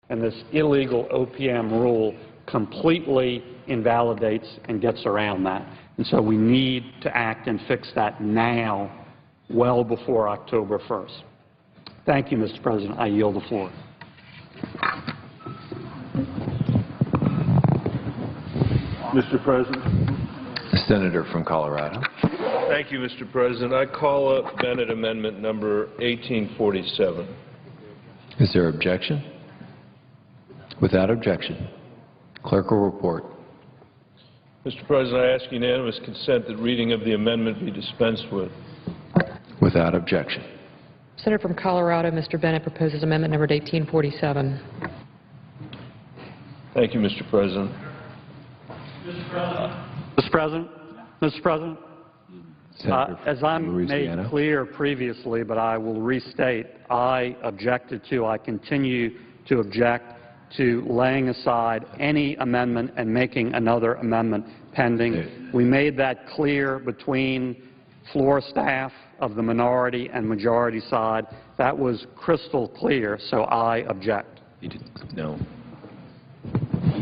and this illegal OPM rule completely invalidates and gets around that. And so we need to act and fix that now, well before October 1st. Thank you, Mr. President. I yield the floor. Mr. President. The Senator from Colorado. Thank you, Mr. President. I call up Bennett Amendment number 1847. Is there objection? Without objection, clerk will report. Mr. President, I ask unanimous consent that reading of the amendment be dispensed with. Without objection. Senator from Colorado, Mr. Bennett proposes amendment number 1847. Thank you, Mr. President. Mr. President, as I made clear previously, but I will restate, I objected to, I continue to object to laying aside any amendment and making another amendment pending. We made that clear between floor staff of the minority and majority side. That was crystal clear, so I object. No.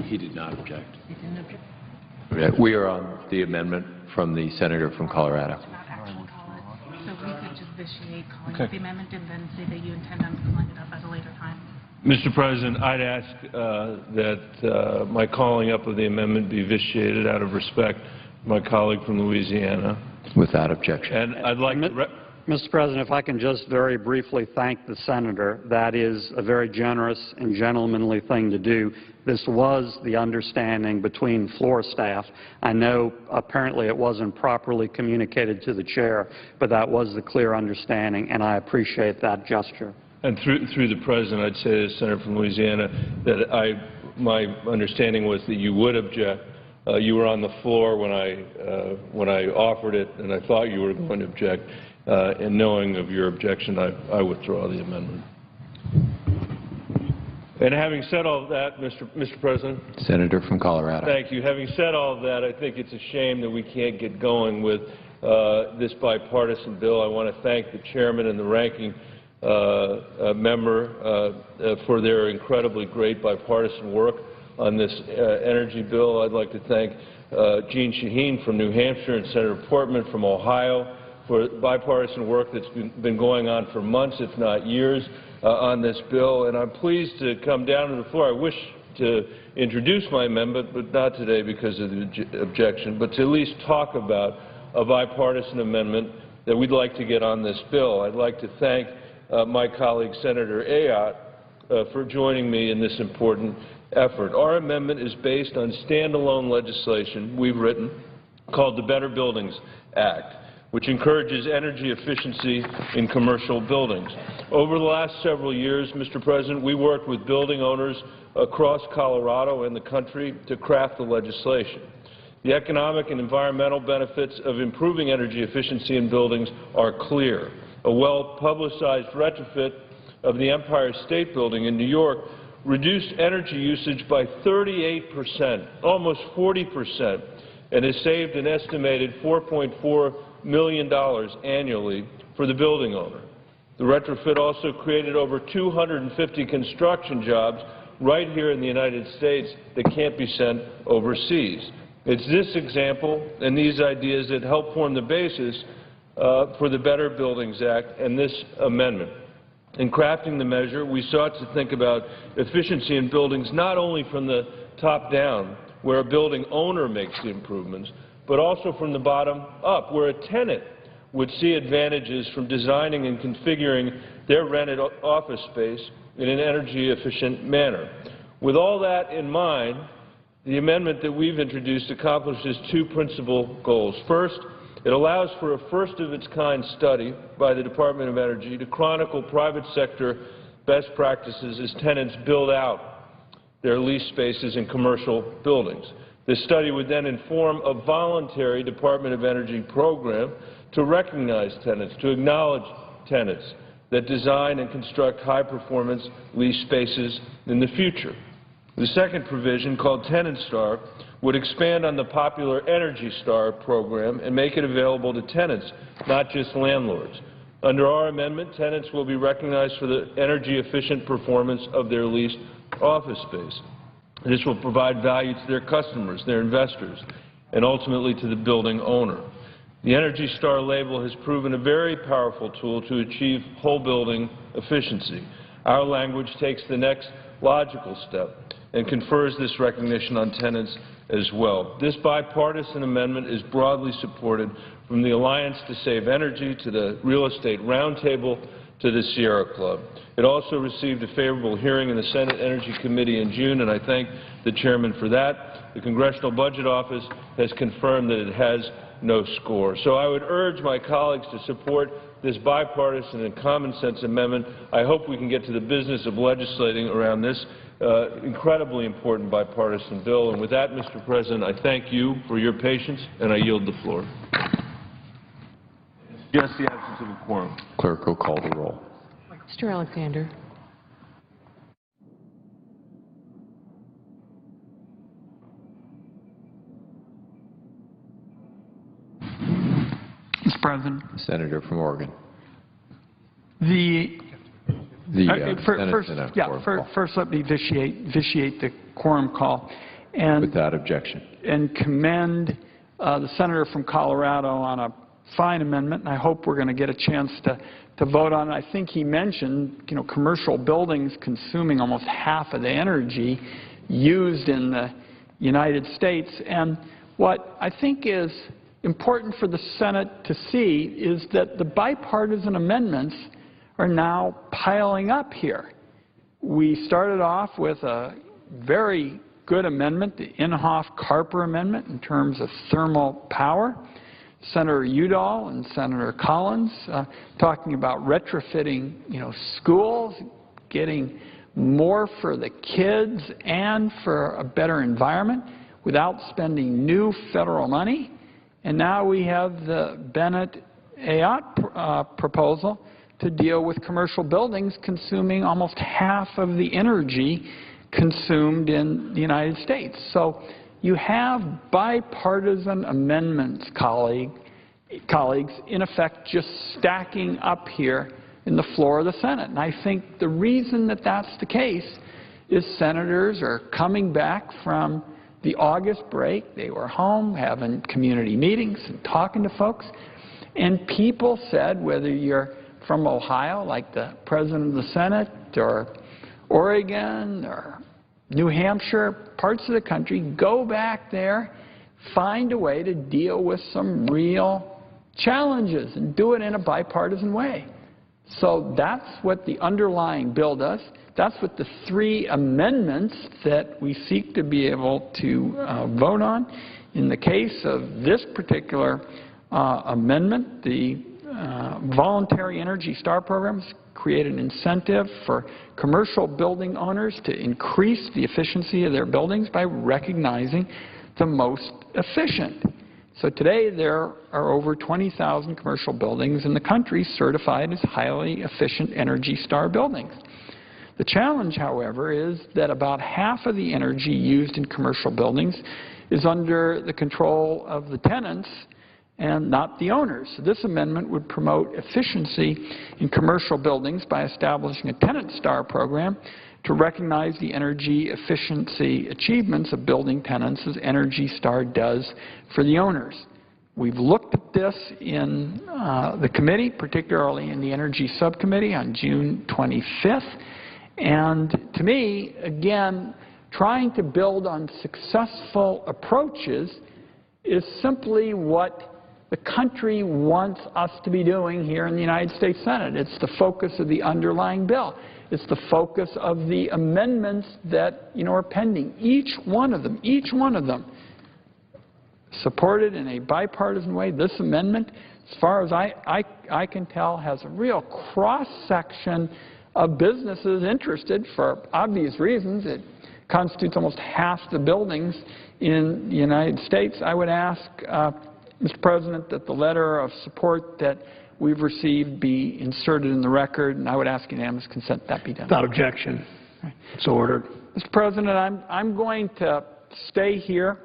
He did not object. He didn't object. We are on the amendment from the Senator from Colorado. So we could just vitiate calling up the amendment and then say that you intend on calling it up at a later time. Mr. President, I'd ask that my calling up of the amendment be vitiated out of respect for my colleague from Louisiana. Without objection. And I'd like to... Mr. President, if I can just very briefly thank the Senator. That is a very generous and gentlemanly thing to do. This was the understanding between floor staff. I know apparently it wasn't properly communicated to the Chair, but that was the clear understanding, and I appreciate that gesture. And through the President, I'd say to the Senator from Louisiana that my understanding was that you would object. You were on the floor when I offered it, and I thought you were going to object. And knowing of your objection, I withdraw the amendment. And having said all of that, Mr. President. Senator from Colorado. Thank you. Having said all of that, I think it's a shame that we can't get going with this bipartisan bill. I want to thank the chairman and the ranking member for their incredibly great bipartisan work on this energy bill. I'd like to thank Jeanne Shaheen from New Hampshire and Senator Portman from Ohio for bipartisan work that's been going on for months, if not years, on this bill. And I'm pleased to come down to the floor. I wish to introduce my amendment, but not today because of the objection, but to at least talk about a bipartisan amendment that we'd like to get on this bill. I'd like to thank my colleague, Senator Ayotte, for joining me in this important effort. Our amendment is based on standalone legislation we've written called the Better Buildings Act, which encourages energy efficiency in commercial buildings. Over the last several years, Mr. President, we worked with building owners across Colorado and the country to craft the legislation. The economic and environmental benefits of improving energy efficiency in buildings are clear. A well-publicized retrofit of the Empire State Building in New York reduced energy usage by 38%, almost 40%, and has saved an estimated $4.4 million annually for the building owner. The retrofit also created over 250 construction jobs right here in the United States that can't be sent overseas. It's this example and these ideas that help form the basis for the Better Buildings Act and this amendment. In crafting the measure, we sought to think about efficiency in buildings not only from the top down, where a building owner makes the improvements, but also from the bottom up, where a tenant would see advantages from designing and configuring their rented office space in an energy-efficient manner. With all that in mind, the amendment that we've introduced accomplishes two principal goals. First, it allows for a first-of-its-kind study by the Department of Energy to chronicle private sector best practices as tenants build out their lease spaces in commercial buildings. This study would then inform a voluntary Department of Energy program to recognize tenants, to acknowledge tenants that design and construct high-performance lease spaces in the future. The second provision, called Tenant Star, would expand on the popular Energy Star program and make it available to tenants, not just landlords. Under our amendment, tenants will be recognized for the energy-efficient performance of their leased office space. This will provide value to their customers, their investors, and ultimately to the building owner. The Energy Star label has proven a very powerful tool to achieve whole building efficiency. Our language takes the next logical step and confers this recognition on tenants as well. This bipartisan amendment is broadly supported from the Alliance to Save Energy to the Real Estate Roundtable to the Sierra Club. It also received a favorable hearing in the Senate Energy Committee in June, and I thank the chairman for that. The Congressional Budget Office has confirmed that it has no score. So I would urge my colleagues to support this bipartisan and common-sense amendment. I hope we can get to the business of legislating around this incredibly important bipartisan bill. And with that, Mr. President, I thank you for your patience, and I yield the floor. Yes, the absence of a quorum. Clerk will call the roll. Mr. Alexander. Mr. President. Senator from Oregon. The Senate first let me vitiate the quorum call and without objection, and commend the senator from Colorado on a fine amendment, and I hope we're going to get a chance to vote on it. I think he mentioned, commercial buildings consuming almost half of the energy used in the United States, and what I think is important for the Senate to see is that the bipartisan amendments are now piling up here. We started off with a very good amendment, the Inhofe-Carper amendment, in terms of thermal power. Senator Udall and Senator Collins talking about retrofitting, schools, getting more for the kids and for a better environment without spending new federal money. And now we have the Bennett-Ayotte proposal to deal with commercial buildings consuming almost half of the energy consumed in the United States. So you have bipartisan amendments, colleagues, in effect just stacking up here in the floor of the Senate. And I think the reason that that's the case is senators are coming back from the August break. They were home having community meetings and talking to folks. And people said, whether you're from Ohio, like the President of the Senate, or Oregon, or New Hampshire, parts of the country, go back there, find a way to deal with some real challenges and do it in a bipartisan way. So that's what the underlying bill does. That's what the three amendments that we seek to be able to vote on. In the case of this particular amendment, the Voluntary Energy Star programs create an incentive for commercial building owners to increase the efficiency of their buildings by recognizing the most efficient. So today there are over 20,000 commercial buildings in the country certified as highly efficient Energy Star buildings. The challenge, however, is that about half of the energy used in commercial buildings is under the control of the tenants and not the owners. So this amendment would promote efficiency in commercial buildings by establishing a Tenant Star program to recognize the energy efficiency achievements of building tenants as Energy Star does for the owners. We've looked at this in the committee, particularly in the Energy Subcommittee on June 25th. And to me, again, trying to build on successful approaches is simply what the country wants us to be doing here in the United States Senate. It's the focus of the underlying bill. It's the focus of the amendments that, are pending. Each one of them supported in a bipartisan way. This amendment, as far as I can tell, has a real cross-section of businesses interested for obvious reasons. It constitutes almost half the buildings in the United States. I would ask, Mr. President, that the letter of support that we've received be inserted in the record, and I would ask unanimous consent that be done. Without objection. So ordered. Mr. President, I'm going to stay here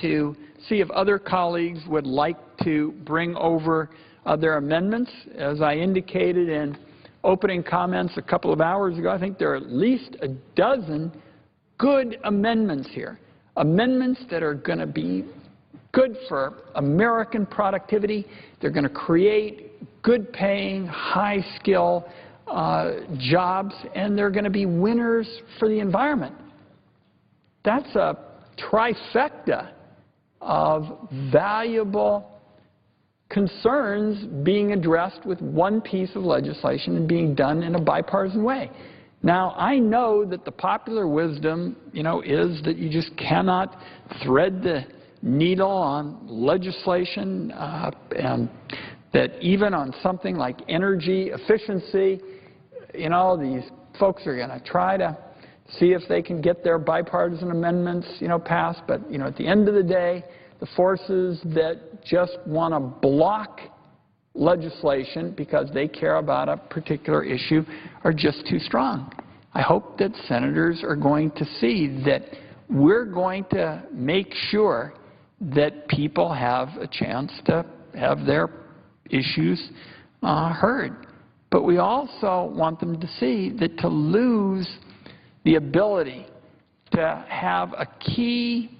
to see if other colleagues would like to bring over their amendments. As I indicated in opening comments a couple of hours ago, I think there are at least a dozen good amendments here, amendments that are going to be good for American productivity. They're going to create good-paying, high-skill jobs, and they're going to be winners for the environment. That's a trifecta of valuable concerns being addressed with one piece of legislation and being done in a bipartisan way. Now, I know that the popular wisdom, is that you just cannot thread the needle on legislation, and that even on something like energy efficiency, these folks are going to try to see if they can get their bipartisan amendments, passed. But, at the end of the day, the forces that just want to block legislation because they care about a particular issue are just too strong. I hope that senators are going to see that we're going to make sure that people have a chance to have their issues heard. But we also want them to see that to lose the ability to have a key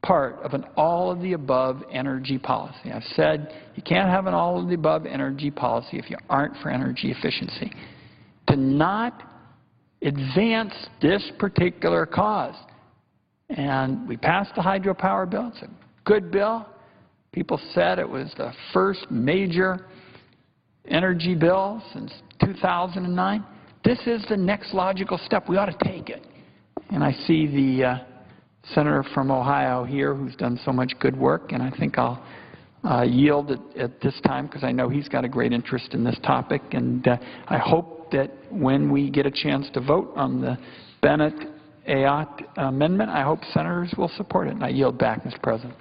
part of an all-of-the-above energy policy. I've said you can't have an all-of-the-above energy policy if you aren't for energy efficiency. To not advance this particular cause. And we passed the hydropower bill. It's a good bill. People said it was the first major energy bill since 2009. This is the next logical step. We ought to take it. And I see the senator from Ohio here who's done so much good work, and I think I'll yield at this time because I know he's got a great interest in this topic. And I hope that when we get a chance to vote on the Bennett-Ayotte amendment, I hope senators will support it. And I yield back, Mr. President.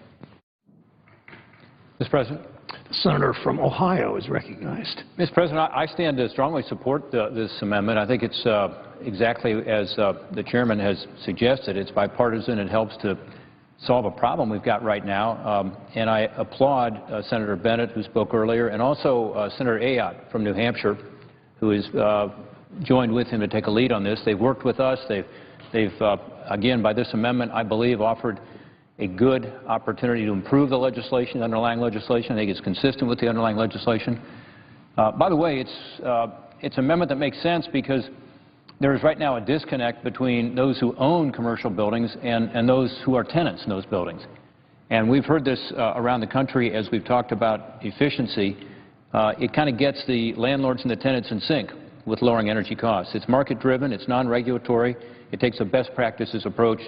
Mr. President. The senator from Ohio is recognized. Mr. President, I stand to strongly support this amendment. I think it's exactly as the chairman has suggested. It's bipartisan. It helps to solve a problem we've got right now. And I applaud Senator Bennett, who spoke earlier, and also Senator Ayotte from New Hampshire, who has joined with him to take a lead on this. They've worked with us. They've again, by this amendment, I believe, offered a good opportunity to improve the legislation, the underlying legislation. I think it's consistent with the underlying legislation. By the way, it's an amendment that makes sense because there is right now a disconnect between those who own commercial buildings and those who are tenants in those buildings. And we've heard this around the country as we've talked about efficiency. It kind of gets the landlords and the tenants in sync with lowering energy costs. It's market-driven. It's non-regulatory. It takes a best practices approach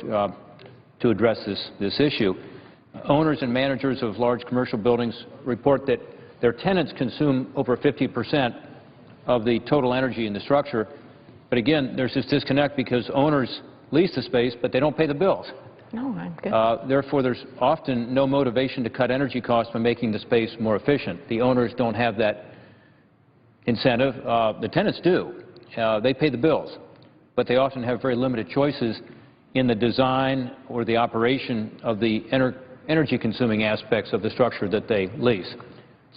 to address this issue. Owners and managers of large commercial buildings report that their tenants consume over 50% of the total energy in the structure. But again, there's this disconnect because owners lease the space, but they don't pay the bills. No, I'm good. Therefore, there's often no motivation to cut energy costs by making the space more efficient. The owners don't have that incentive. The tenants do. They pay the bills. But they often have very limited choices in the design or the operation of the energy-consuming aspects of the structure that they lease.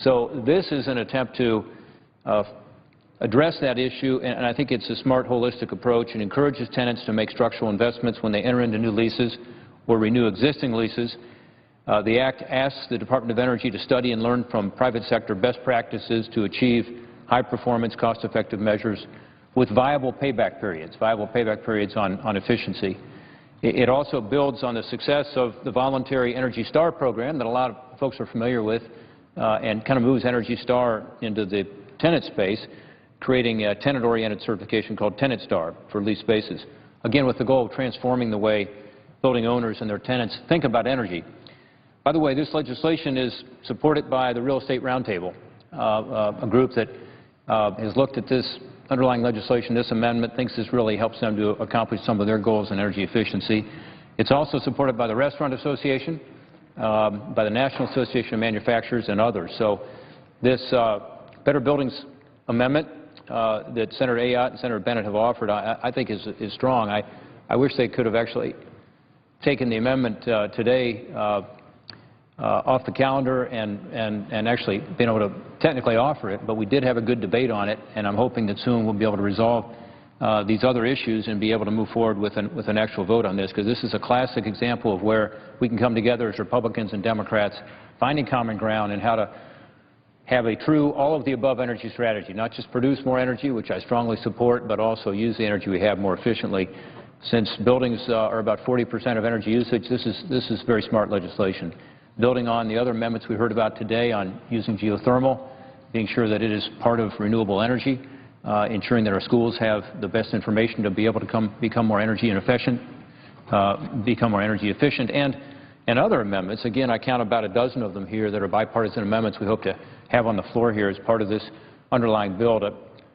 So this is an attempt to address that issue, and I think it's a smart, holistic approach. It encourages tenants to make structural investments when they enter into new leases or renew existing leases. The Act asks the Department of Energy to study and learn from private sector best practices to achieve high-performance, cost-effective measures with viable payback periods on efficiency. It also builds on the success of the voluntary Energy Star program that a lot of folks are familiar with and kind of moves Energy Star into the tenant space, creating a tenant-oriented certification called Tenant Star for leased spaces, again with the goal of transforming the way building owners and their tenants think about energy. By the way, this legislation is supported by the Real Estate Roundtable, a group that has looked at this underlying legislation. This amendment thinks this really helps them to accomplish some of their goals in energy efficiency. It's also supported by the Restaurant Association, by the National Association of Manufacturers, and others. So this Better Buildings Amendment that Senator Ayotte and Senator Bennett have offered, I think is strong. I wish they could have actually taken the amendment today off the calendar and actually been able to technically offer it, but we did have a good debate on it, and I'm hoping that soon we'll be able to resolve these other issues and be able to move forward with an actual vote on this, because this is a classic example of where we can come together as Republicans and Democrats, finding common ground and how to have a true all-of-the-above energy strategy, not just produce more energy, which I strongly support, but also use the energy we have more efficiently. Since buildings are about 40% of energy usage, this is very smart legislation. Building on the other amendments we heard about today on using geothermal, being sure that it is part of renewable energy, ensuring that our schools have the best information to be able to become more energy efficient, and other amendments. Again, I count about a dozen of them here that are bipartisan amendments we hope to have on the floor here as part of this underlying bill to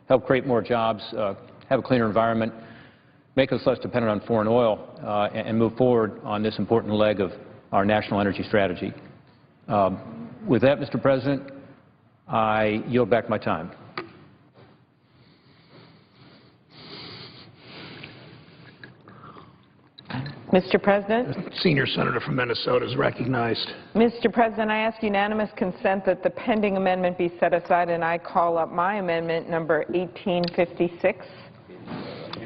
help create more jobs, have a cleaner environment, make us less dependent on foreign oil, and move forward on this important leg of our national energy strategy. With that, Mr. President, I yield back my time. Mr. President? Senior Senator from Minnesota is recognized. Mr. President, I ask unanimous consent that the pending amendment be set aside, and I call up my amendment number 1856.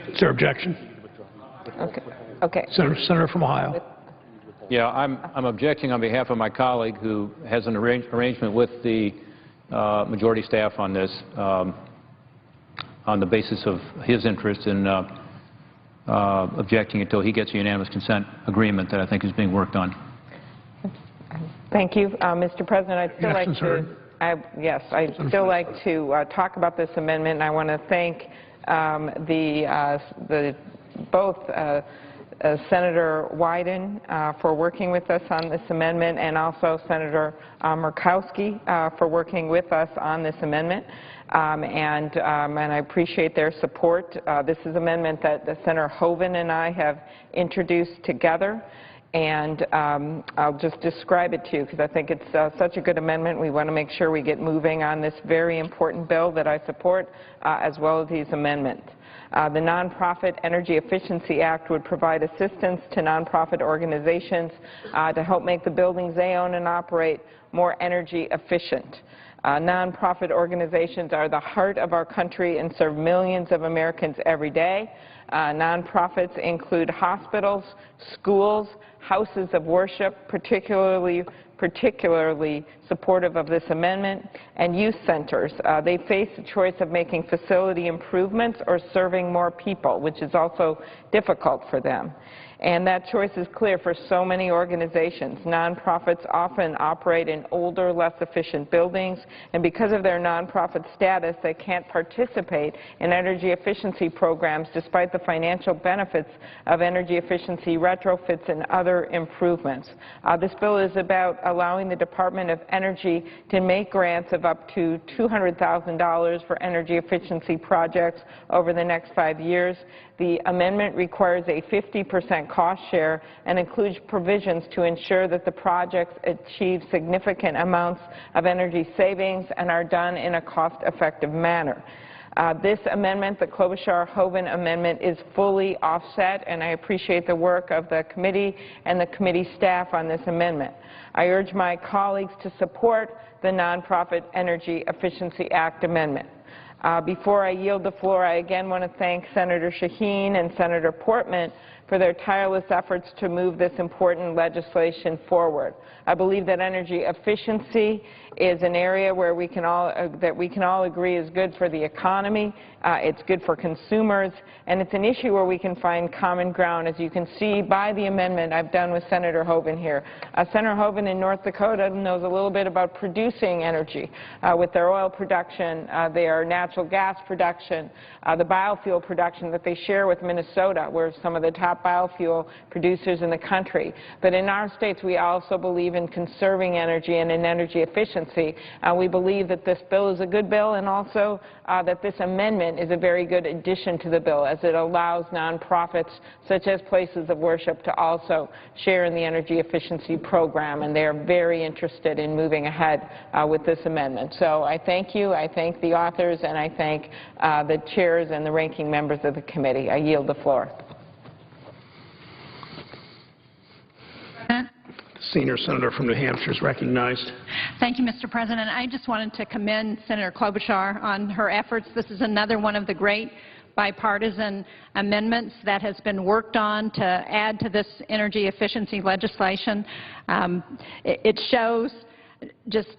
Is there objection? Okay. Senator from Ohio. Yeah, I'm objecting on behalf of my colleague who has an arrangement with the majority staff on this on the basis of his interest in objecting until he gets a unanimous consent agreement that I think is being worked on. Thank you, Mr. President. I'd still like to talk about this amendment, and I want to thank both Senator Wyden for working with us on this amendment, and also Senator Murkowski for working with us on this amendment. And I appreciate their support. This is an amendment that Senator Hoeven and I have introduced together, and I'll just describe it to you because I think it's such a good amendment. We want to make sure we get moving on this very important bill that I support, as well as these amendments. The Nonprofit Energy Efficiency Act would provide assistance to nonprofit organizations to help make the buildings they own and operate more energy efficient. Nonprofit organizations are the heart of our country and serve millions of Americans every day. Nonprofits include hospitals, schools, houses of worship, particularly supportive of this amendment, and youth centers. They face the choice of making facility improvements or serving more people, which is also difficult for them. And that choice is clear for so many organizations. Nonprofits often operate in older, less efficient buildings, and because of their nonprofit status, they can't participate in energy efficiency programs despite the financial benefits of energy efficiency retrofits and other improvements. This bill is about allowing the Department of Energy to make grants of up to $200,000 for energy efficiency projects over the next 5 years. The amendment requires a 50% cost share and includes provisions to ensure that the projects achieve significant amounts of energy savings and are done in a cost-effective manner. This amendment, the Klobuchar-Hoeven amendment, is fully offset, and I appreciate the work of the committee and the committee staff on this amendment. I urge my colleagues to support the Nonprofit Energy Efficiency Act amendment. Before I yield the floor, I again want to thank Senator Shaheen and Senator Portman for their tireless efforts to move this important legislation forward. I believe that energy efficiency is an area where we can all agree is good for the economy, it's good for consumers, and it's an issue where we can find common ground, as you can see by the amendment I've done with Senator Hoeven here. Senator Hoeven in North Dakota knows a little bit about producing energy with their oil production, their natural gas production, the biofuel production that they share with Minnesota. We're some of the top biofuel producers in the country. But in our states, we also believe in conserving energy and in energy efficiency. We believe that this bill is a good bill, and also that this amendment is a very good addition to the bill, as it allows nonprofits such as places of worship to also share in the energy efficiency program, and they are very interested in moving ahead with this amendment. So I thank you, I thank the authors, and I thank the chairs and the ranking members of the committee. I yield the floor. Senior Senator from New Hampshire is recognized. Thank you, Mr. President. I just wanted to commend Senator Klobuchar on her efforts. This is another one of the great bipartisan amendments that has been worked on to add to this energy efficiency legislation. It shows just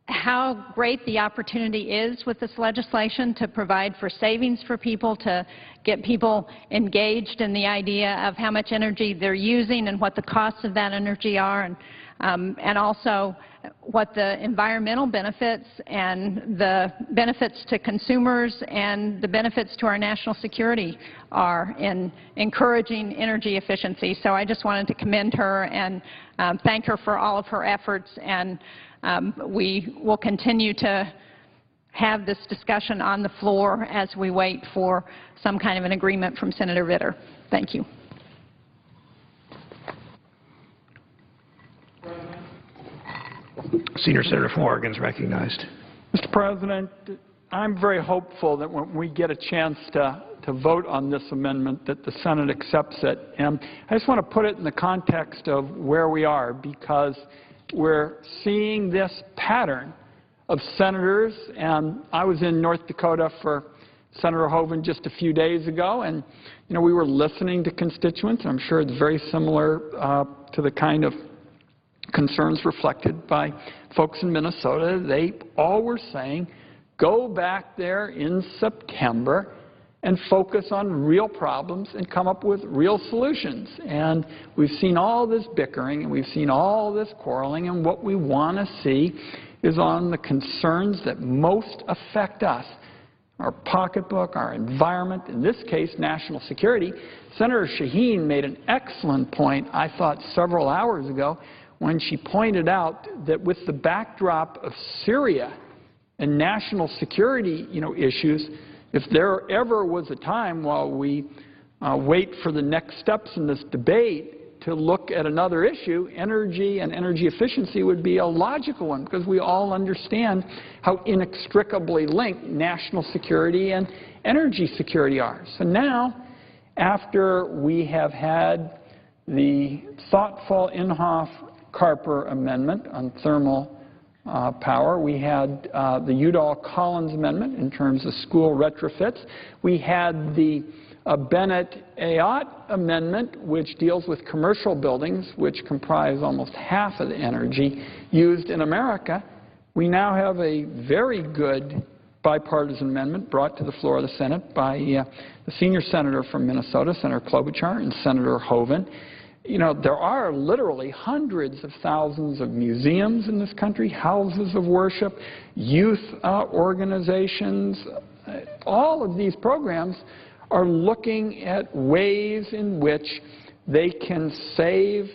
how great the opportunity is with this legislation to provide for savings for people, to get people engaged in the idea of how much energy they're using and what the costs of that energy are, and also what the environmental benefits and the benefits to consumers and the benefits to our national security are in encouraging energy efficiency. So I just wanted to commend her and thank her for all of her efforts, and we will continue to have this discussion on the floor as we wait for some kind of an agreement from Senator Vitter. Thank you. Senior Senator from Oregon is recognized. Mr. President, I'm very hopeful that when we get a chance to vote on this amendment that the Senate accepts it. And I just want to put it in the context of where we are, because we're seeing this pattern of senators, and I was in North Dakota for Senator Hoeven just a few days ago, and we were listening to constituents. I'm sure it's very similar to the kind of concerns reflected by folks in Minnesota. They all were saying, go back there in September and focus on real problems and come up with real solutions. And we've seen all this bickering and we've seen all this quarreling, and what we want to see is on the concerns that most affect us, our pocketbook, our environment, in this case, national security. Senator Shaheen made an excellent point, I thought, several hours ago when she pointed out that with the backdrop of Syria and national security issues, if there ever was a time while we wait for the next steps in this debate to look at another issue, energy and energy efficiency would be a logical one, because we all understand how inextricably linked national security and energy security are. So now, after we have had the thoughtful Inhofe-Carper amendment on thermal power, we had the Udall-Collins amendment in terms of school retrofits. We had the Bennett-Ayotte amendment, which deals with commercial buildings, which comprise almost half of the energy used in America. We now have a very good bipartisan amendment brought to the floor of the Senate by the senior senator from Minnesota, Senator Klobuchar, and Senator Hoeven. There are literally hundreds of thousands of museums in this country, houses of worship, youth organizations. All of these programs are looking at ways in which they can save,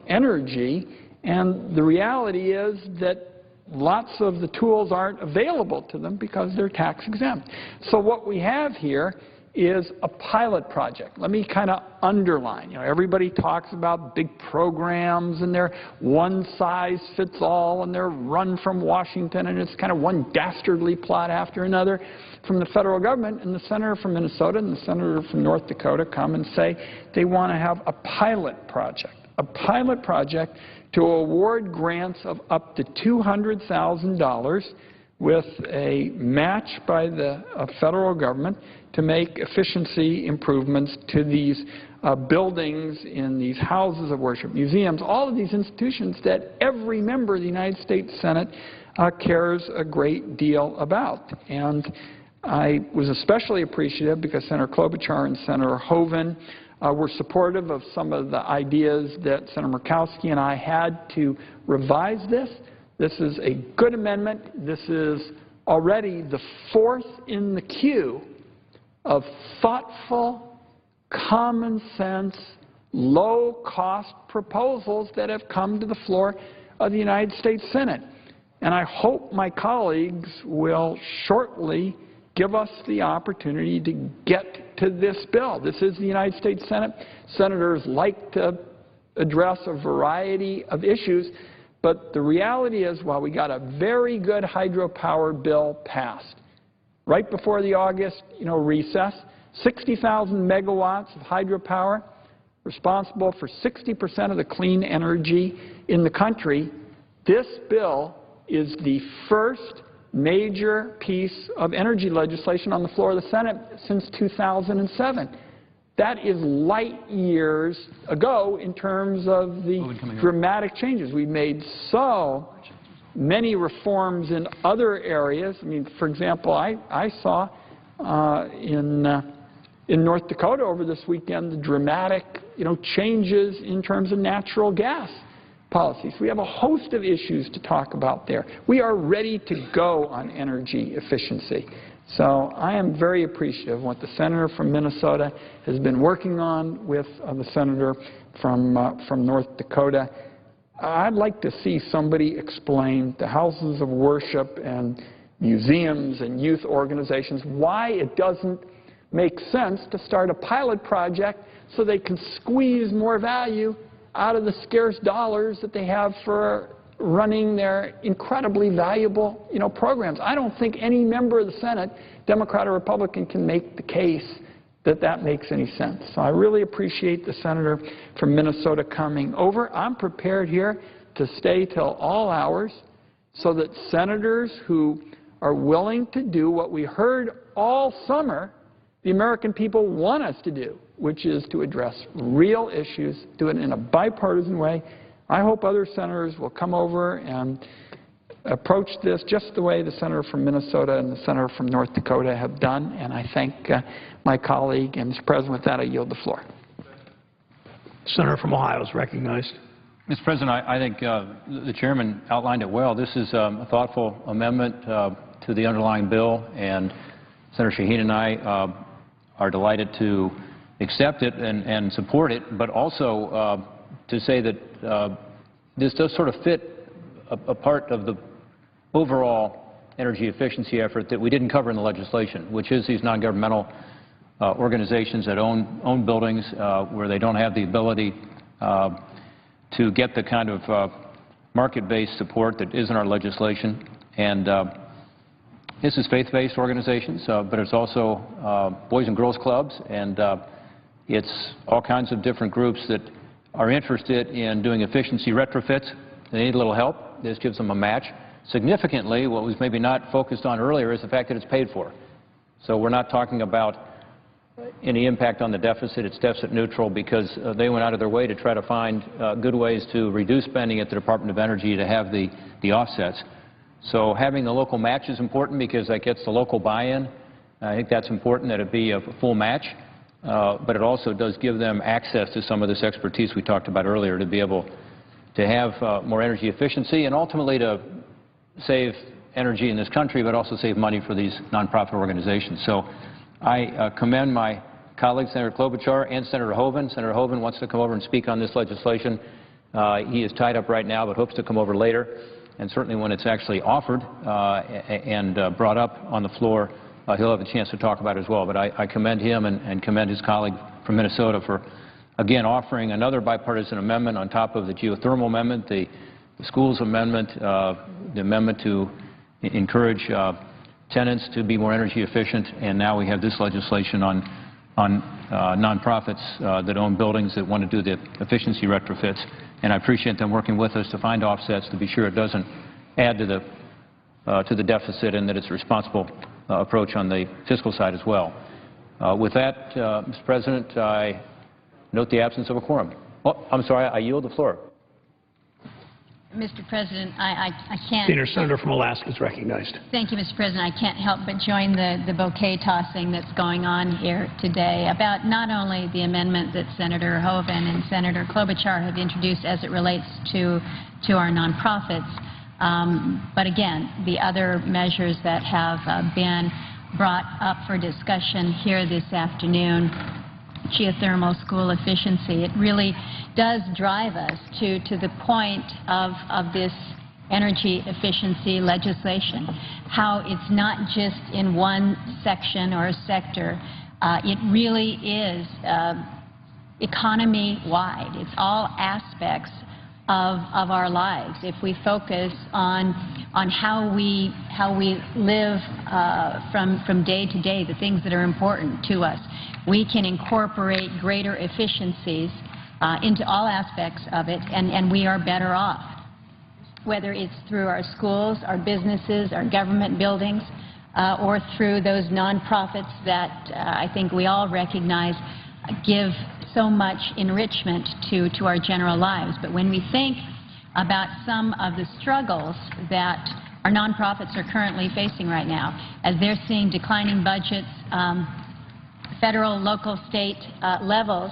energy. And the reality is that lots of the tools aren't available to them because they're tax exempt. So what we have here is a pilot project. Let me kind of underline. Everybody talks about big programs and they're one size fits all and they're run from Washington, and it's kind of one dastardly plot after another from the federal government. And the senator from Minnesota and the senator from North Dakota come and say they want to have a pilot project to award grants of up to $200,000 with a match by the federal government to make efficiency improvements to these buildings in these houses of worship, museums, all of these institutions that every member of the United States Senate cares a great deal about. And I was especially appreciative because Senator Klobuchar and Senator Hoeven were supportive of some of the ideas that Senator Murkowski and I had to revise this. This is a good amendment. This is already the fourth in the queue of thoughtful, common sense, low-cost proposals that have come to the floor of the United States Senate. And I hope my colleagues will shortly give us the opportunity to get to this bill. This is the United States Senate. Senators like to address a variety of issues, but the reality is, while we got a very good hydropower bill passed right before the August recess, 60,000 megawatts of hydropower, responsible for 60% of the clean energy in the country. This bill is the first major piece of energy legislation on the floor of the Senate since 2007. That is light years ago in terms of the dramatic changes. We've made so many reforms in other areas. I mean, for example, I saw in North Dakota over this weekend the dramatic, changes in terms of natural gas policies. We have a host of issues to talk about there. We are ready to go on energy efficiency. So I am very appreciative of what the senator from Minnesota has been working on with the senator from North Dakota. I'd like to see somebody explain to houses of worship and museums and youth organizations why it doesn't make sense to start a pilot project so they can squeeze more value out of the scarce dollars that they have for running their incredibly valuable, programs. I don't think any member of the Senate, Democrat or Republican, can make the case that that makes any sense. So I really appreciate the senator from Minnesota coming over. I'm prepared here to stay till all hours so that senators who are willing to do what we heard all summer the American people want us to do, which is to address real issues, do it in a bipartisan way. I hope other senators will come over and approach this just the way the senator from Minnesota and the senator from North Dakota have done, and I thank my colleague. And, Mr. President, with that, I yield the floor. Senator from Ohio is recognized. Mr. President, I think the chairman outlined it well. This is a thoughtful amendment to the underlying bill, and Senator Shaheen and I are delighted to accept it and support it, but also to say that this does sort of fit a part of the overall energy efficiency effort that we didn't cover in the legislation, which is these non-governmental organizations that own buildings where they don't have the ability to get the kind of market-based support that is in our legislation. And this is faith-based organizations, but it's also boys and girls clubs, and it's all kinds of different groups that are interested in doing efficiency retrofits. They need a little help. This gives them a match. Significantly, what was maybe not focused on earlier is the fact that it's paid for. So we're not talking about any impact on the deficit. It's deficit neutral because they went out of their way to try to find good ways to reduce spending at the Department of Energy to have the offsets. So having the local match is important because that gets the local buy-in. I think that's important, that it be a full match. But it also does give them access to some of this expertise we talked about earlier to be able to have more energy efficiency and ultimately to save energy in this country, but also save money for these nonprofit organizations. So I commend my colleagues, Senator Klobuchar and Senator Hoeven. Senator Hoeven wants to come over and speak on this legislation. He is tied up right now, but hopes to come over later. And certainly when it's actually offered and brought up on the floor, he'll have a chance to talk about it as well. But I commend him and commend his colleague from Minnesota for, again, offering another bipartisan amendment on top of the geothermal amendment, the schools amendment, the amendment to encourage tenants to be more energy efficient, and now we have this legislation on nonprofits that own buildings that want to do the efficiency retrofits. And I appreciate them working with us to find offsets to be sure it doesn't add to the deficit and that it's a responsible approach on the fiscal side as well. With that, Mr. President, I note the absence of a quorum. Oh, I'm sorry, I yield the floor. Mr. President, I can't... Senior Senator from Alaska is recognized. Thank you, Mr. President. I can't help but join the bouquet tossing that's going on here today about not only the amendment that Senator Hoeven and Senator Klobuchar have introduced as it relates to our nonprofits, but again, the other measures that have been brought up for discussion here this afternoon, geothermal, school efficiency. It really does drive us to the point of this energy efficiency legislation, how it's not just in one section or a sector. It really is economy-wide. It's all aspects of our lives. If we focus on how we live from day to day, the things that are important to us, we can incorporate greater efficiencies into all aspects of it, and we are better off, whether it's through our schools, our businesses, our government buildings, or through those nonprofits that I think we all recognize give so much enrichment to our general lives. But when we think about some of the struggles that our nonprofits are currently facing right now, as they're seeing declining budgets, federal, local, state levels,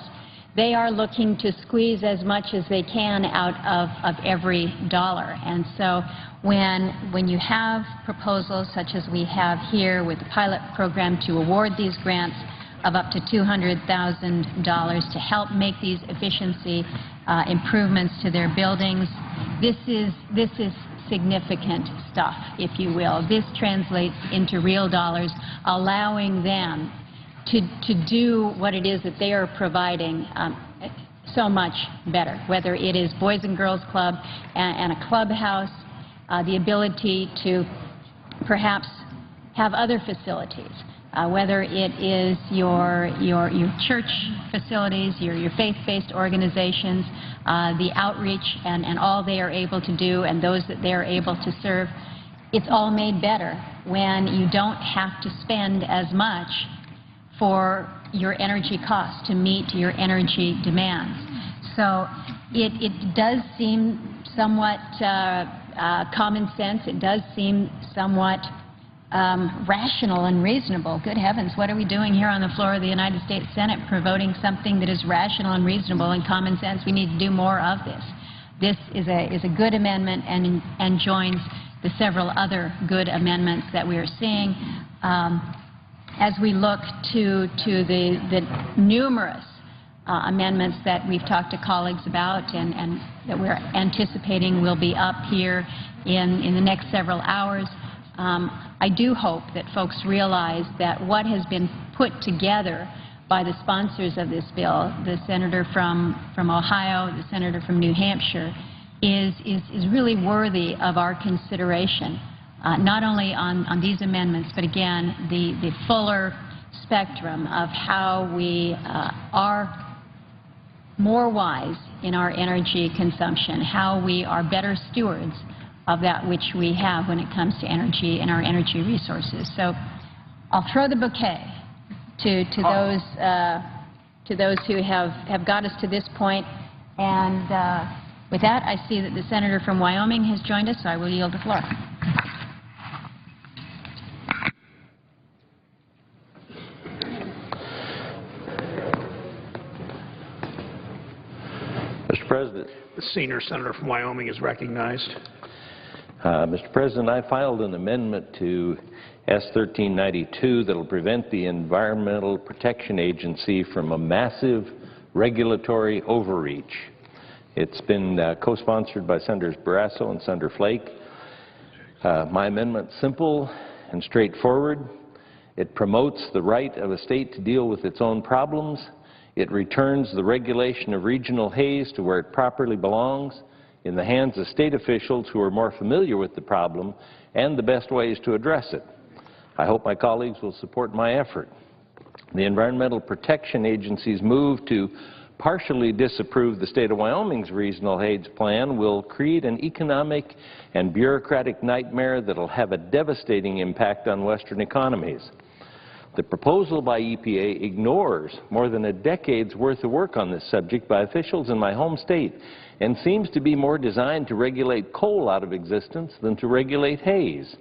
they are looking to squeeze as much as they can out of every dollar. And so when you have proposals such as we have here with the pilot program to award these grants of up to $200,000 to help make these efficiency improvements to their buildings, this is significant stuff, if you will. This translates into real dollars, allowing them to do what it is that they are providing so much better, whether it is Boys and Girls Club and a clubhouse, the ability to perhaps have other facilities, whether it is your church facilities, your faith-based organizations, the outreach and all they are able to do and those that they are able to serve. It's all made better when you don't have to spend as much for your energy costs to meet your energy demands. So it does seem somewhat common sense. It does seem somewhat rational and reasonable. Good heavens, what are we doing here on the floor of the United States Senate, promoting something that is rational and reasonable and common sense? We need to do more of this. This is a good amendment and joins the several other good amendments that we are seeing. As we look to the numerous amendments that we've talked to colleagues about and that we're anticipating will be up here in the next several hours, I do hope that folks realize that what has been put together by the sponsors of this bill, the senator from Ohio, the senator from New Hampshire, is really worthy of our consideration. Not only on these amendments, but again, the fuller spectrum of how we are more wise in our energy consumption, how we are better stewards of that which we have when it comes to energy and our energy resources. So I'll throw the bouquet to those who have got us to this point. And with that, I see that the senator from Wyoming has joined us, so I will yield the floor. Mr. President. The senior senator from Wyoming is recognized. Mr. President, I filed an amendment to S-1392 that will prevent the Environmental Protection Agency from a massive regulatory overreach. It's been co-sponsored by Senators Barrasso and Senator Flake. My amendment is simple and straightforward. It promotes the right of a state to deal with its own problems. It returns the regulation of regional haze to where it properly belongs, in the hands of state officials who are more familiar with the problem and the best ways to address it. I hope my colleagues will support my effort. The Environmental Protection Agency's move to partially disapprove the state of Wyoming's regional haze plan will create an economic and bureaucratic nightmare that will have a devastating impact on Western economies. The proposal by EPA ignores more than a decade's worth of work on this subject by officials in my home state and seems to be more designed to regulate coal out of existence than to regulate haze.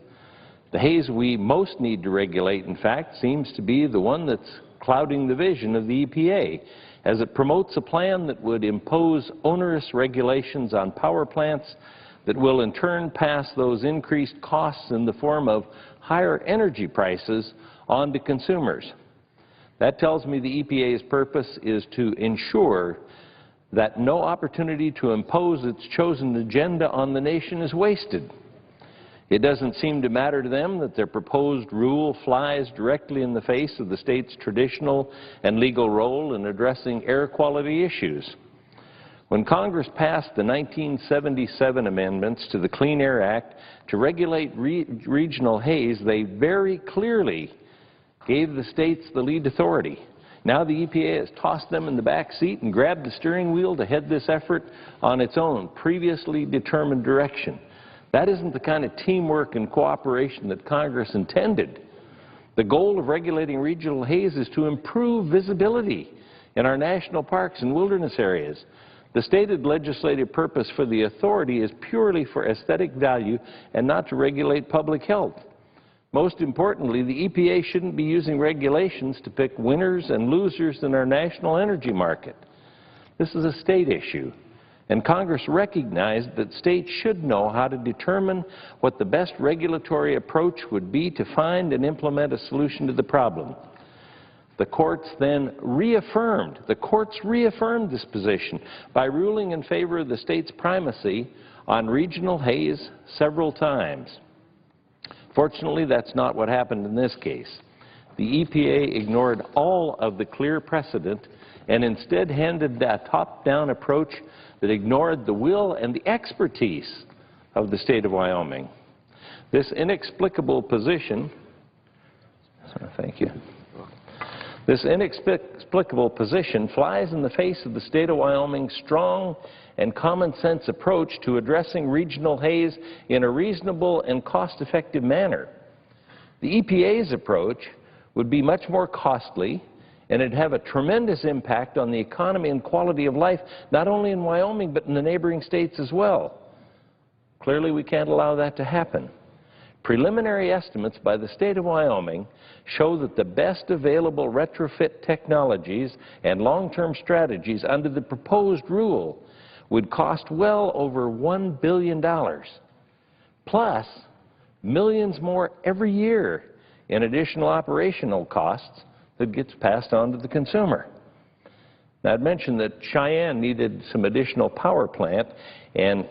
The haze we most need to regulate, in fact, seems to be the one that's clouding the vision of the EPA, as it promotes a plan that would impose onerous regulations on power plants that will in turn pass those increased costs in the form of higher energy prices on to consumers. That tells me the EPA's purpose is to ensure that no opportunity to impose its chosen agenda on the nation is wasted. It doesn't seem to matter to them that their proposed rule flies directly in the face of the state's traditional and legal role in addressing air quality issues. When Congress passed the 1977 amendments to the Clean Air Act to regulate regional haze, they very clearly gave the states the lead authority. Now the EPA has tossed them in the back seat and grabbed the steering wheel to head this effort on its own, previously determined direction. That isn't the kind of teamwork and cooperation that Congress intended. The goal of regulating regional haze is to improve visibility in our national parks and wilderness areas. The stated legislative purpose for the authority is purely for aesthetic value and not to regulate public health. Most importantly, the EPA shouldn't be using regulations to pick winners and losers in our national energy market. This is a state issue, and Congress recognized that states should know how to determine what the best regulatory approach would be to find and implement a solution to the problem. The courts reaffirmed this position by ruling in favor of the state's primacy on regional haze several times. Fortunately, that's not what happened in this case. The EPA ignored all of the clear precedent and instead handed that top-down approach that ignored the will and the expertise of the state of Wyoming. This inexplicable position, This inexplicable position flies in the face of the state of Wyoming's strong and common-sense approach to addressing regional haze in a reasonable and cost-effective manner. The EPA's approach would be much more costly, and it'd have a tremendous impact on the economy and quality of life, not only in Wyoming, but in the neighboring states as well. Clearly, we can't allow that to happen. Preliminary estimates by the state of Wyoming show that the best available retrofit technologies and long-term strategies under the proposed rule would cost well over $1 billion, plus millions more every year in additional operational costs that gets passed on to the consumer. Now, I'd mentioned that Cheyenne needed some additional power plant, and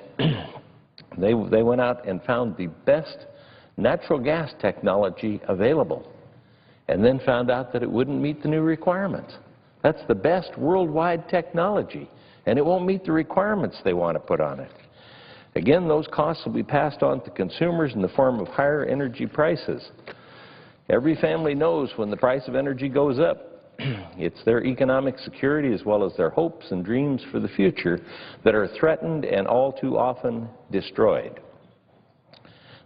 they went out and found the best natural gas technology available, and then found out that it wouldn't meet the new requirements. That's the best worldwide technology, and it won't meet the requirements they want to put on it. Again, those costs will be passed on to consumers in the form of higher energy prices. Every family knows when the price of energy goes up, it's their economic security as well as their hopes and dreams for the future that are threatened and all too often destroyed.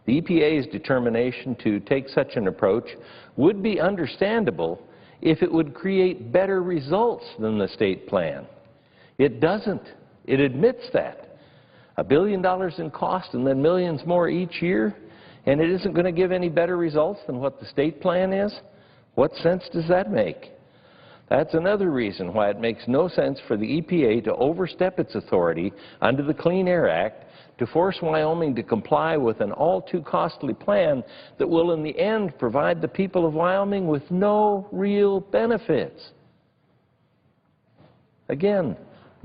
The EPA's determination to take such an approach would be understandable if it would create better results than the state plan. It doesn't. It admits that. $1 billion in cost and then millions more each year, and it isn't going to give any better results than what the state plan is? What sense does that make? That's another reason why it makes no sense for the EPA to overstep its authority under the Clean Air Act to force Wyoming to comply with an all-too-costly plan that will in the end provide the people of Wyoming with no real benefits. Again,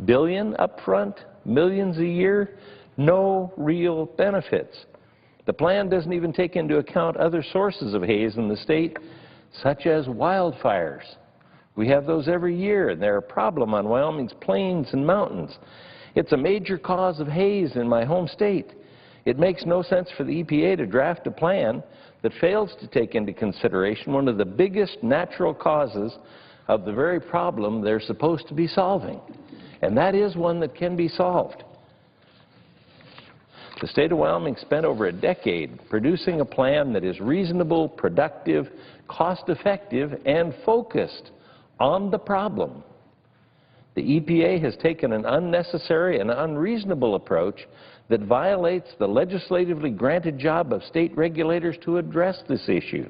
billion up front, millions a year, no real benefits. The plan doesn't even take into account other sources of haze in the state, such as wildfires. We have those every year, and they're a problem on Wyoming's plains and mountains. It's a major cause of haze in my home state. It makes no sense for the EPA to draft a plan that fails to take into consideration one of the biggest natural causes of the very problem they're supposed to be solving. And that is one that can be solved. The state of Wyoming spent over a decade producing a plan that is reasonable, productive, cost-effective, and focused on the problem. The EPA has taken an unnecessary and unreasonable approach that violates the legislatively granted job of state regulators to address this issue.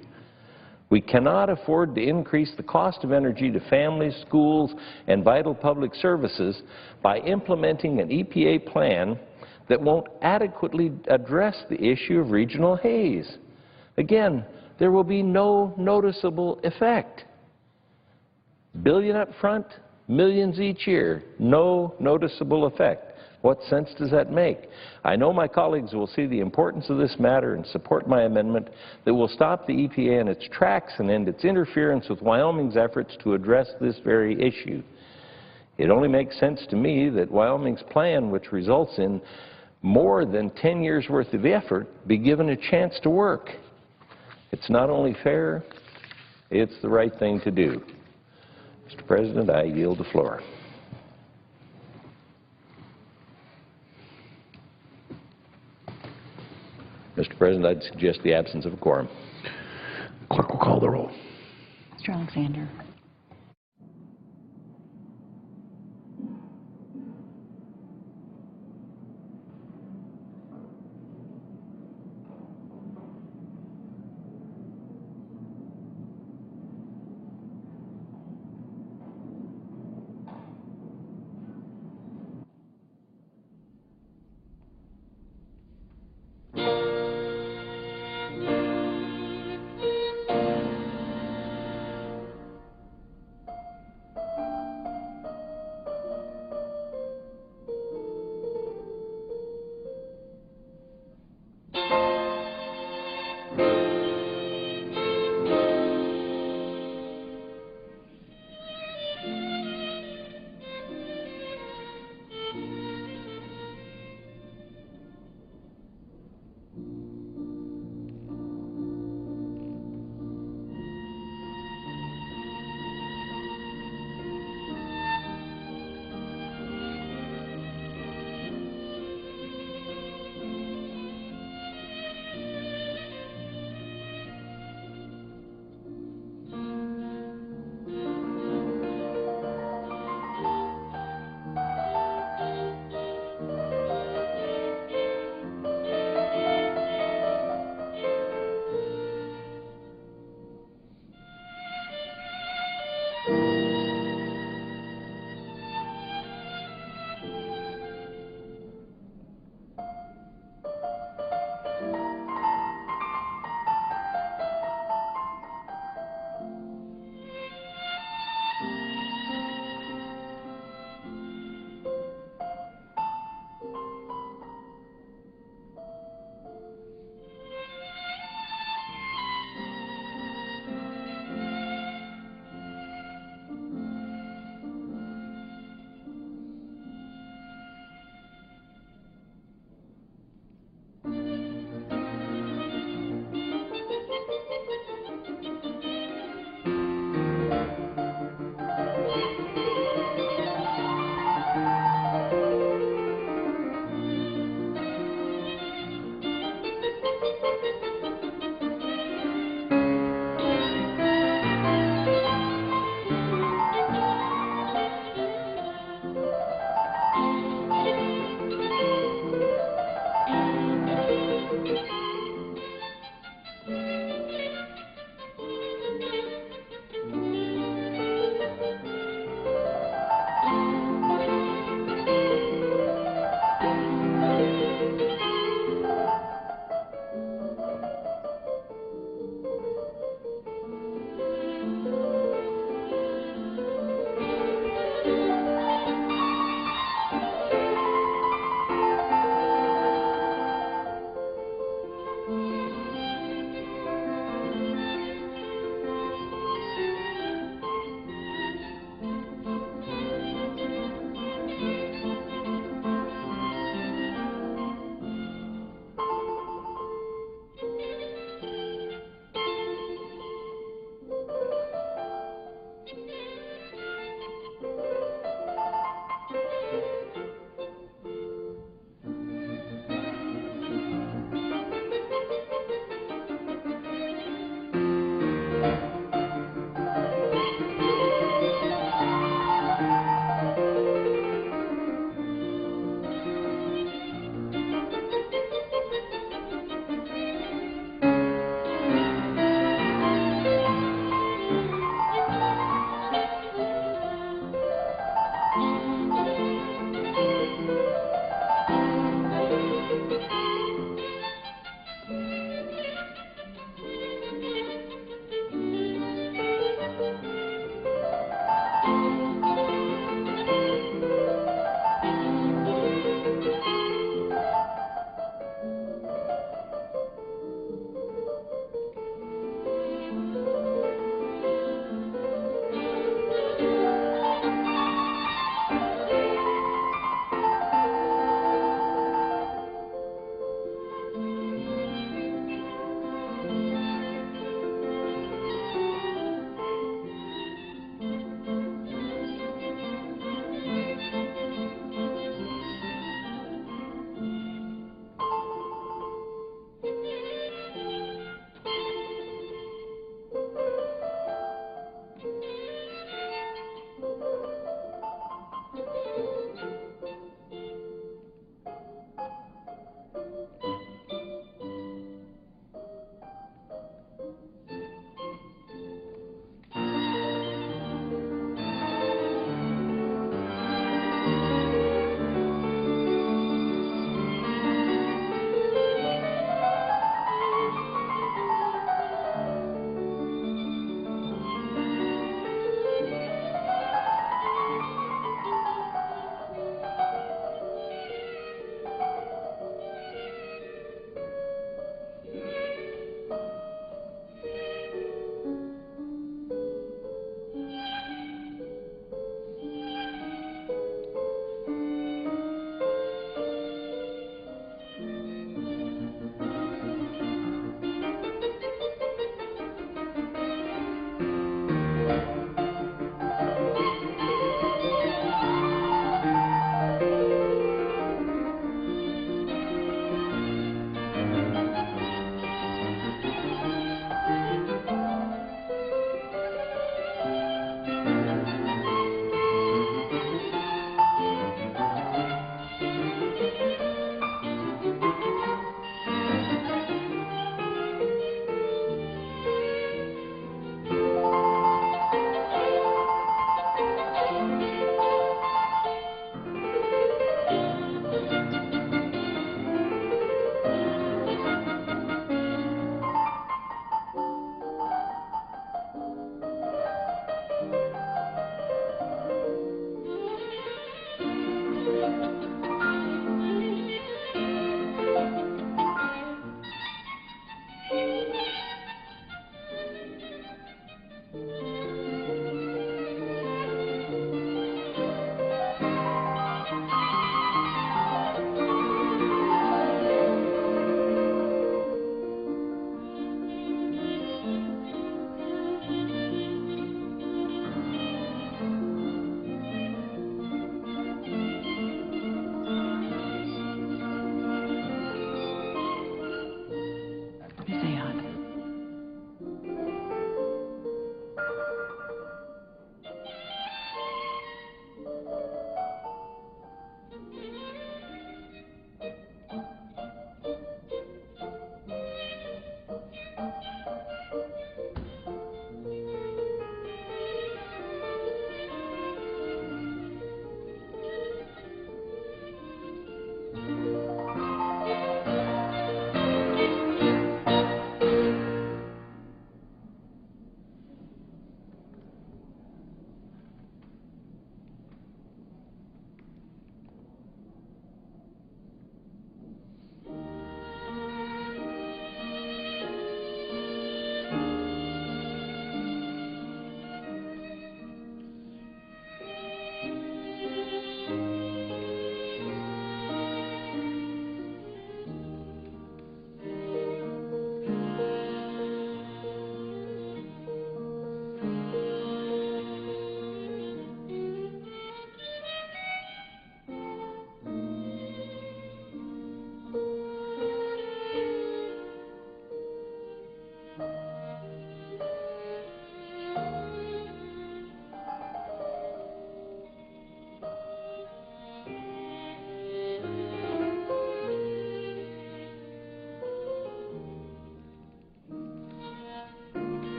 We cannot afford to increase the cost of energy to families, schools, and vital public services by implementing an EPA plan that won't adequately address the issue of regional haze. Again, there will be no noticeable effect. Billion up front, millions each year, no noticeable effect. What sense does that make? I know my colleagues will see the importance of this matter and support my amendment that will stop the EPA in its tracks and end its interference with Wyoming's efforts to address this very issue. It only makes sense to me that Wyoming's plan, which results in more than 10 years' worth of effort, be given a chance to work. It's not only fair, it's the right thing to do. Mr. President, I yield the floor. Mr. President, I'd suggest the absence of a quorum. Clerk will call the roll. Mr. Alexander.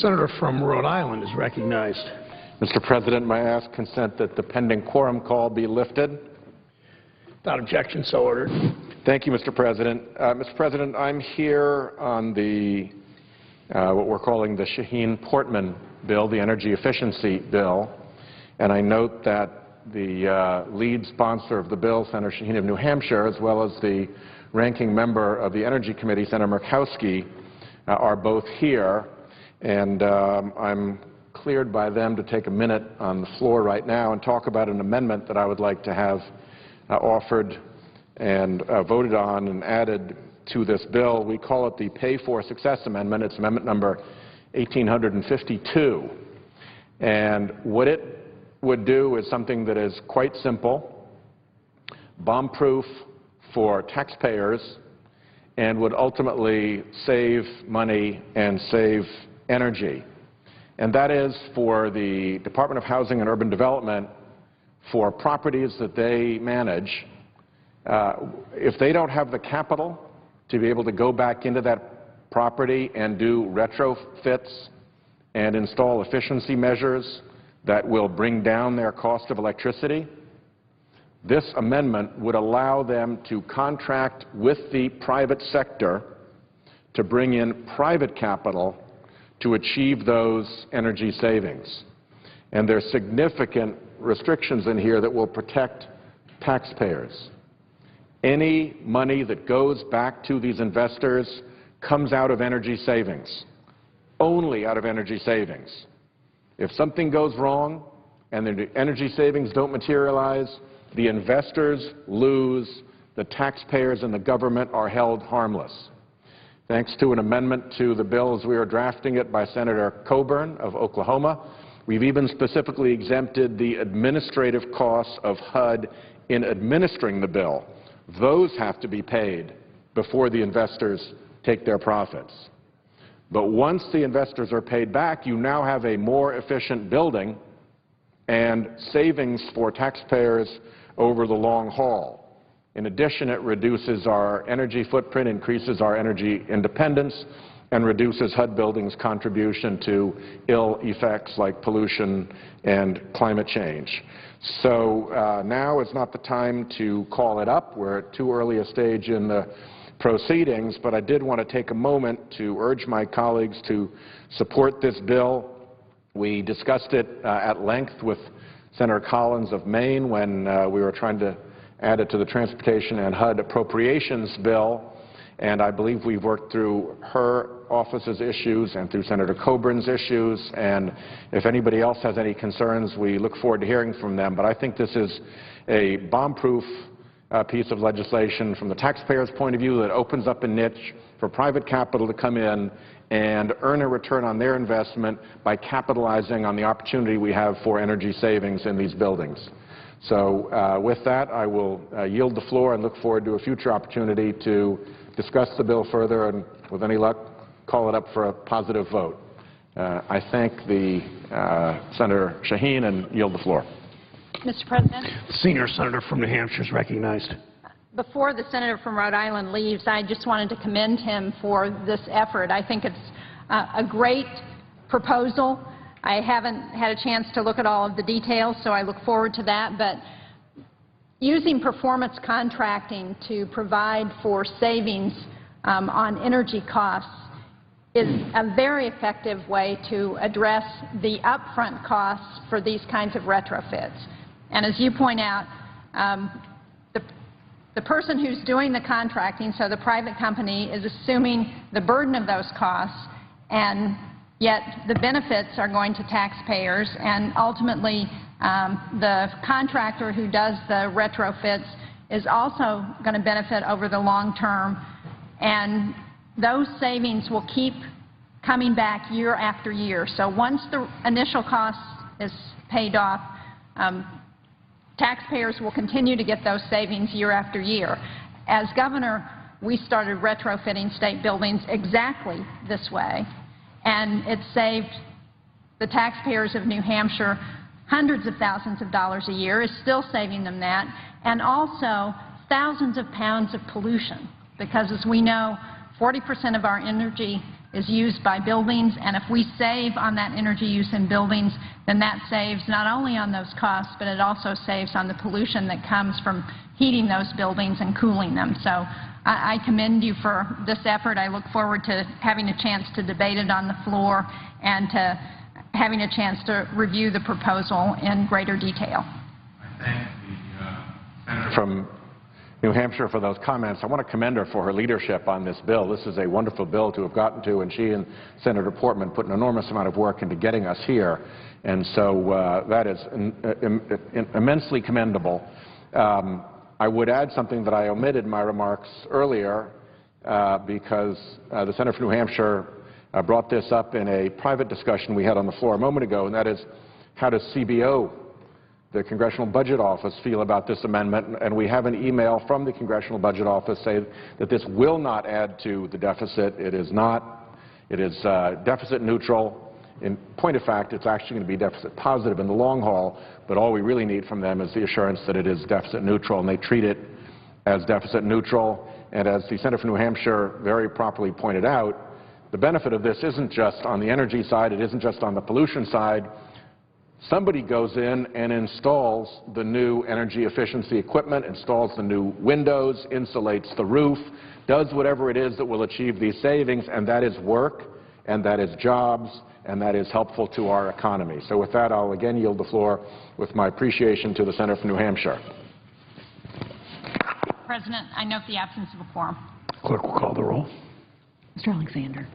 Senator from Rhode Island is recognized. Mr. President, may I ask consent that the pending quorum call be lifted? Without objection, so ordered. Thank you, Mr. President. Mr. President, I'm here on the what we're calling the Shaheen-Portman bill, the energy efficiency bill, and I note that the lead sponsor of the bill, Senator Shaheen of New Hampshire, as well as the ranking member of the Energy Committee, Senator Murkowski, are both here, and I'm cleared by them to take a minute on the floor right now and talk about an amendment that I would like to have offered and voted on and added to this bill. We call it the Pay for Success Amendment. It's amendment number 1852. And what it would do is something that is quite simple, bomb-proof for taxpayers, and would ultimately save money and save energy. And that is for the Department of Housing and Urban Development, for properties that they manage, if they don't have the capital to be able to go back into that property and do retrofits and install efficiency measures that will bring down their cost of electricity, this amendment would allow them to contract with the private sector to bring in private capital to achieve those energy savings. And there's significant restrictions in here that will protect taxpayers. Any money that goes back to these investors comes out of energy savings, only out of energy savings. If something goes wrong and the energy savings don't materialize, the investors lose, the taxpayers and the government are held harmless. Thanks to an amendment to the bill as we are drafting it by Senator Coburn of Oklahoma, we've even specifically exempted the administrative costs of HUD in administering the bill. Those have to be paid before the investors take their profits. But once the investors are paid back, you now have a more efficient building and savings for taxpayers over the long haul. In addition, it reduces our energy footprint, increases our energy independence, and reduces HUD buildings' contribution to ill effects like pollution and climate change. So now is not the time to call it up. We're at too early a stage in the proceedings, but I did want to take a moment to urge my colleagues to support this bill. We discussed it at length with Senator Collins of Maine when we were trying to add it to the Transportation and HUD Appropriations Bill, and I believe we've worked through her office's issues and through Senator Coburn's issues, and if anybody else has any concerns, we look forward to hearing from them. But I think this is a bomb-proof piece of legislation from the taxpayer's point of view that opens up a niche for private capital to come in and earn a return on their investment by capitalizing on the opportunity we have for energy savings in these buildings. So with that, I will yield the floor and look forward to a future opportunity to discuss the bill further and, with any luck, call it up for a positive vote. I thank the Senator Shaheen and yield the floor. Mr. President, The senior senator from New Hampshire is recognized. before the senator from Rhode Island leaves, I just wanted to commend him for this effort. I think it's a great proposal. I haven't had a chance to look at all of the details, so I look forward to that. But using performance contracting to provide for savings on energy costs is a very effective way to address the upfront costs for these kinds of retrofits. And as you point out, the person who's doing the contracting, so the private company, is assuming the burden of those costs, and yet the benefits are going to taxpayers, and ultimately the contractor who does the retrofits is also going to benefit over the long term, and those savings will keep coming back year after year. So once the initial cost is paid off, taxpayers will continue to get those savings year after year. As governor, we started retrofitting state buildings exactly this way, and it saved the taxpayers of New Hampshire hundreds of thousands of dollars a year, is still saving them that, and also thousands of pounds of pollution, because as we know, 40% of our energy is used by buildings, and if we save on that energy use in buildings, then that saves not only on those costs, but it also saves on the pollution that comes from heating those buildings and cooling them. So I commend you for this effort. I look forward to having a chance to debate it on the floor and to having a chance to review the proposal in greater detail. I thank the senator from New Hampshire for those comments. I want to commend her for her leadership on this bill. This is a wonderful bill to have gotten to, and she and Senator Portman put an enormous amount of work into getting us here, and so that is immensely commendable. I would add something that I omitted in my remarks earlier because the senator from New Hampshire brought this up in a private discussion we had on the floor a moment ago, and that is, how does CBO, the Congressional Budget Office, feel about this amendment? And we have an email from the Congressional Budget Office saying that this will not add to the deficit. It is not. It is deficit neutral. In point of fact, it's actually going to be deficit positive in the long haul, but all we really need from them is the assurance that it is deficit neutral, and they treat it as deficit neutral. And as the senator from New Hampshire very properly pointed out, the benefit of this isn't just on the energy side, it isn't just on the pollution side. Somebody goes in and installs the new energy efficiency equipment, installs the new windows, insulates the roof, does whatever it is that will achieve these savings, and that is work, and that is jobs, and that is helpful to our economy. So with that, I'll again yield the floor with my appreciation to the senator from New Hampshire. President, I note the absence of a quorum. Clerk will call the roll. Mr. Alexander.